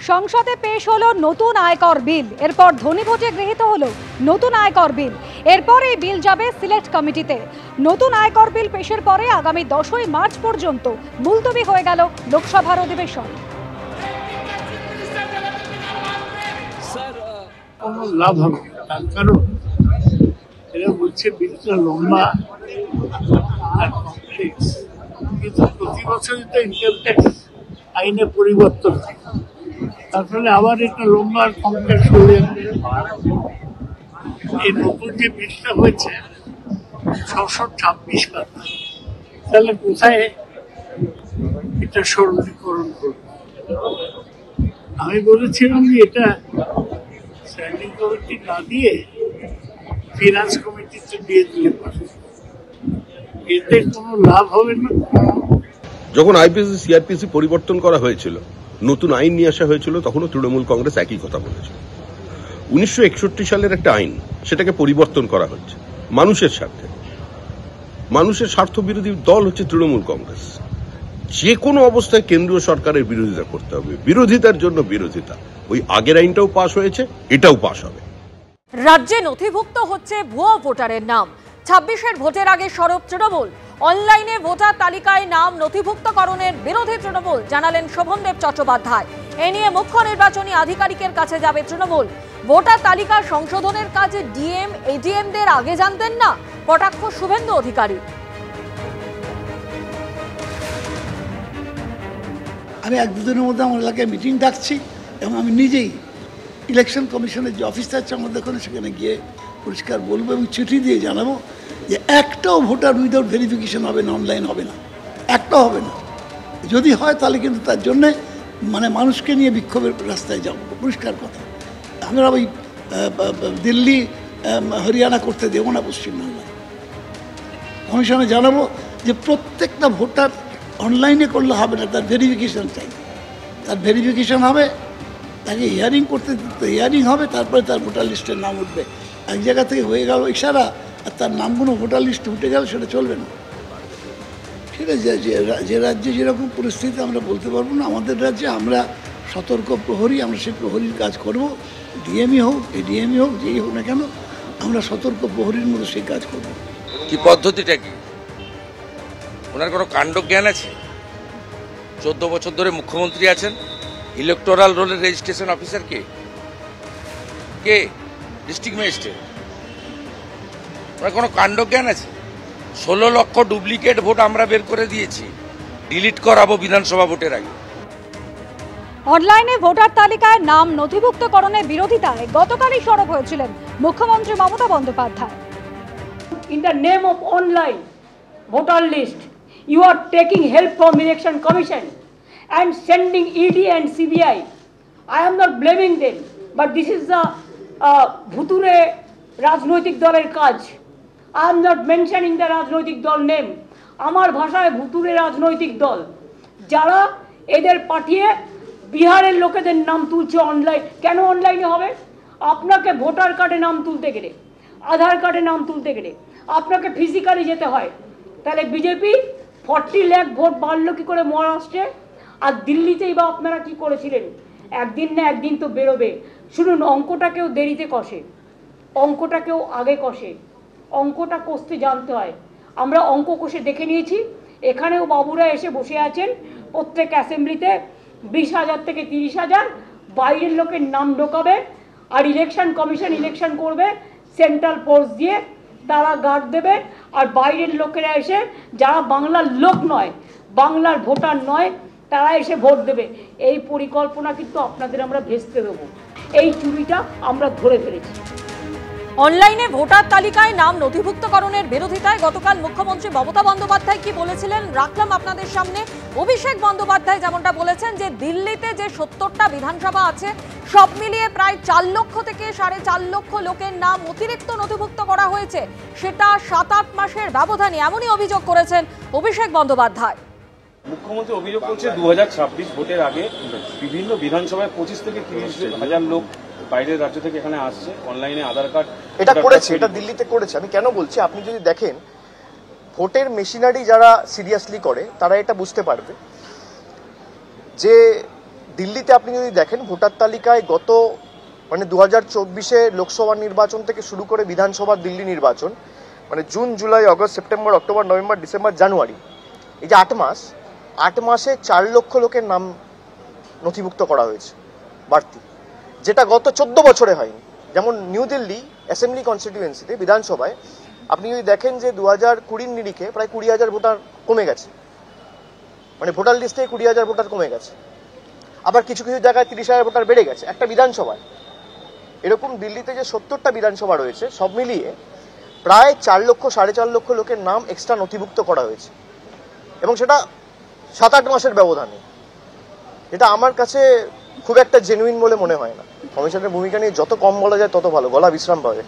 সংসদে পেশ হলো নতুন আয়কর বিল। এরপর ধ্বনিভোটে গৃহীত হলো নতুন আয়কর বিল। এরপর এই বিল যাবে সিলেক্ট কমিটিতে। নতুন আয়কর বিল পেশের পরে আগামী 10ই মার্চ পর্যন্ত মুলতবি হয়ে গেল লোকসভার অধিবেশন। কোনো লাভ হবে তার কারণ এরা বলছে বিলটা লম্বা আর কমপ্লেক্স, কিন্তু প্রতি বছরই তো ইনকাম ট্যাক্স আইনে পরিবর্তন হয়, তার ফলে আবার এটা লম্বা আর কমপ্লেক্স হয়ে যাবে। এই নতুন যে বিলটা হয়েছে 626 পাতা, তাহলে কোথায় এটা সরলীকরণ করবে? আমি বলেছিলাম যে এটা স্ট্যান্ডিং কমিটি না দিয়ে ফিনান্স কমিটিতে দিয়ে দিলে পারে, এতে কোনো লাভ হবে না। যখন আইপিসি সিআরপিসি পরিবর্তন করা হয়েছিল, নতুন আইন নিয়ে আসা হয়েছিল, তখনও তৃণমূল কংগ্রেস একই কথা বলেছিল। 1961 সালের একটা আইন, সেটাকে পরিবর্তন করা হচ্ছে মানুষের স্বার্থে। মানুষের স্বার্থ বিরোধী দল হচ্ছে তৃণমূল কংগ্রেস। যে কোনো অবস্থায় কেন্দ্রীয় সরকারের বিরোধিতা করতে হবে, বিরোধিতার জন্য বিরোধিতা। ওই আগের আইনটাও পাশ হয়েছে, এটাও পাশ হবে। রাজ্যে নথিভুক্ত হচ্ছে ভুয়ো ভোটারের নাম। 26-এর ভোটের আগে সরব তৃণমূল। অনলাইনে ভোটার তালিকায় নাম নথিভুক্তকরণের বিরোধী তৃণমূল, জানালেন শোভনদেব চট্টোপাধ্যায়। এ নিয়ে মুখ্য নির্বাচনী আধিকারিকের কাছে যাবে তৃণমূল। ভোটার তালিকা সংশোধনের কাজে ডিএম এডিএমদের আগে জানতেন না, কটাক্ষ শুভেন্দু অধিকারী। আমি 1-2 দিনের মধ্যে আমার এলাকায় মিটিং ডাকছি এবং আমি নিজেই ইলেকশন কমিশনের যে অফিসটা আছে আমাদের ওখানে, সেখানে গিয়ে পরিষ্কার বলবো এবং চিঠি দিয়ে জানাবো যে একটাও ভোটার উইদাউট ভেরিফিকেশন হবে না, অনলাইন হবে না, একটাও হবে না। যদি হয় তাহলে কিন্তু তার জন্যে মানুষকে নিয়ে বিক্ষোভের রাস্তায় যাব, পরিষ্কার কথা। আমরা ওই দিল্লি হরিয়ানা করতে দেবো না পশ্চিমবাংলায়। কমিশনে জানাবো যে প্রত্যেকটা ভোটার অনলাইনে করলে হবে না, তার ভেরিফিকেশান চাই। তার ভেরিফিকেশান হবে, তাকে হিয়ারিং করতে হিয়ারিং হবে, তারপরে তার ভোটার লিস্টের নাম উঠবে। এক জায়গা থেকে হয়ে গেল ইশারা আর তার নামগুলো ভোটার লিস্টে উঠে গেল, সেটা চলবে না। সেটা যে রাজ্যে যেরকম পরিস্থিতি আমরা বলতে পারবো না। আমাদের রাজ্যে আমরা সতর্ক প্রহরী, আমরা সেই প্রহরীর কাজ করব। ডিএমই হোক, এডিএমই হোক, যেই হোক না কেন, আমরা সতর্ক প্রহরীর মতো সেই কাজ করব। কি পদ্ধতিটা কি? ওনার কোনো কাণ্ডজ্ঞান আছে? 14 বছর ধরে মুখ্যমন্ত্রী আছেন। ইলেকটোরাল রোলের রেজিস্ট্রেশন অফিসার কে? District magistrate. ওনার কোনো কাণ্ডজ্ঞান আছে? 16 লক্ষ ডুপ্লিকেট ভোট আমরা বের করে দিয়েছি, ডিলিট করাবো বিধানসভা ভোটের আগে। অনলাইনে ভোটার তালিকায় নাম নথিভুক্তকরণের বিরোধিতায় গতকালই সরব হয়েছিলেন মুখ্যমন্ত্রী Mamata Bandyopadhyay. In the name of online voter list, you are taking help from Election Commission and sending ED and CBI. I am not blaming them, but this is the Bhuture রাজনৈতিক দলের কাজ। I am not mentioning the রাজনৈতিক দল name. আমার ভাষায় ভুতুরে রাজনৈতিক দল, যারা এদের পাঠিয়ে বিহারের লোকেদের নাম তুলছে অনলাইন। কেন অনলাইনে হবে? আপনাকে ভোটার কার্ডে নাম তুলতে গেলে, আধার কার্ডে নাম তুলতে গেলে আপনাকে ফিজিক্যালি যেতে হয়। তাহলে বিজেপি 40 লাখ ভোট বাড়লো কি করে মহারাষ্ট্রে? আর দিল্লিতেই বা আপনারা কি করেছিলেন? একদিন না একদিন তো বেরোবে। শুনুন, অঙ্কটাকেও দেরিতে কষে, অঙ্কটাকেও আগে কষে। অঙ্কটা কষতে জানতে হয়। আমরা অঙ্ক কষে দেখে নিয়েছি। এখানেও বাবুরা এসে বসে আছেন, প্রত্যেক অ্যাসেম্বলিতে 20,000 থেকে 30,000 বাইরের লোকের নাম ঢোকাবে। আর ইলেকশন কমিশন ইলেকশন করবে, সেন্ট্রাল ফোর্স দিয়ে তারা গার্ড দেবে। আর বাইরের লোকেরা এসে, যারা বাংলার লোক নয়, বাংলার ভোটার নয়, তারা এসে ভোট দেবে। এই পরিকল্পনা কিন্তু আপনাদের আমরা ভেস্তে দেবো। এই চুরিটা আমরা ধরে ফেলেছি। অনলাইনে ভোটার তালিকায় নাম নথিভুক্তকরণের বিরোধিতায় গতকাল মুখ্যমন্ত্রী মমতা বন্দ্যোপাধ্যায় কি বলেছিলেন রাখলাম আপনাদের সামনে। অভিষেক বন্দ্যোপাধ্যায় যেমনটা বলেছেন যে দিল্লিতে যে 70টা বিধানসভা আছে, সব মিলিয়ে প্রায় 4 লক্ষ থেকে 4.5 লক্ষ লোকের নাম অতিরিক্ত নথিভুক্ত করা হয়েছে, সেটা 7-8 মাসের ব্যবধানে। এমনই অভিযোগ করেছেন অভিষেক বন্দ্যোপাধ্যায়। মুখ্যমন্ত্রী অভিযোগ করছে 2026 ভোটের আগে বিভিন্ন বিধানসভায় 25 থেকে 30 হাজার লোক বাইরের রাজ্য থেকে এখানে আসছে, অনলাইনে আধার কার্ড এটা করেছে, এটা দিল্লিতে করেছে। আমি কেন বলছি, আপনি যদি দেখেন ভোটের মেশিনারি যারা সিরিয়াসলি করে তারা এটা বুঝতে পারবে যে দিল্লিতে আপনি যদি দেখেন ভোটার তালিকায় গত মানে 2024 লোকসভা নির্বাচন থেকে শুরু করে বিধানসভার দিল্লি নির্বাচন, মানে June, July, August, September, October, November, December, January, এই যে 8 মাসে 4 লক্ষ লোকের নাম নথিভুক্ত করা হয়েছে বাড়তি, যেটা গত 14 বছরে হয়নি। যেমন নিউ দিল্লি অ্যাসেম্বলি কনস্টিটিউয়েন্সিতে বিধানসভায় আপনি যদি দেখেন যে 2020 নিরিখে প্রায় 20,000 ভোটার কমে গেছে, মানে ভোটার লিস্টে 20,000 ভোটার কমে গেছে। আবার কিছু কিছু জায়গায় 30,000 ভোটার বেড়ে গেছে একটা বিধানসভায়। এরকম দিল্লিতে যে 70টা বিধানসভা রয়েছে সব মিলিয়ে প্রায় 4 লক্ষ 4.5 লক্ষ লোকের নাম এক্সট্রা নথিভুক্ত করা হয়েছে, এবং সেটা 7-8 মাসের ব্যবধানে। এটা আমার কাছে খুব একটা জেনুইন বলে মনে হয় না। কমিশনের ভূমিকা নিয়ে যত কম বলা যায় তত ভালো, গলা বিশ্রাম পাবে।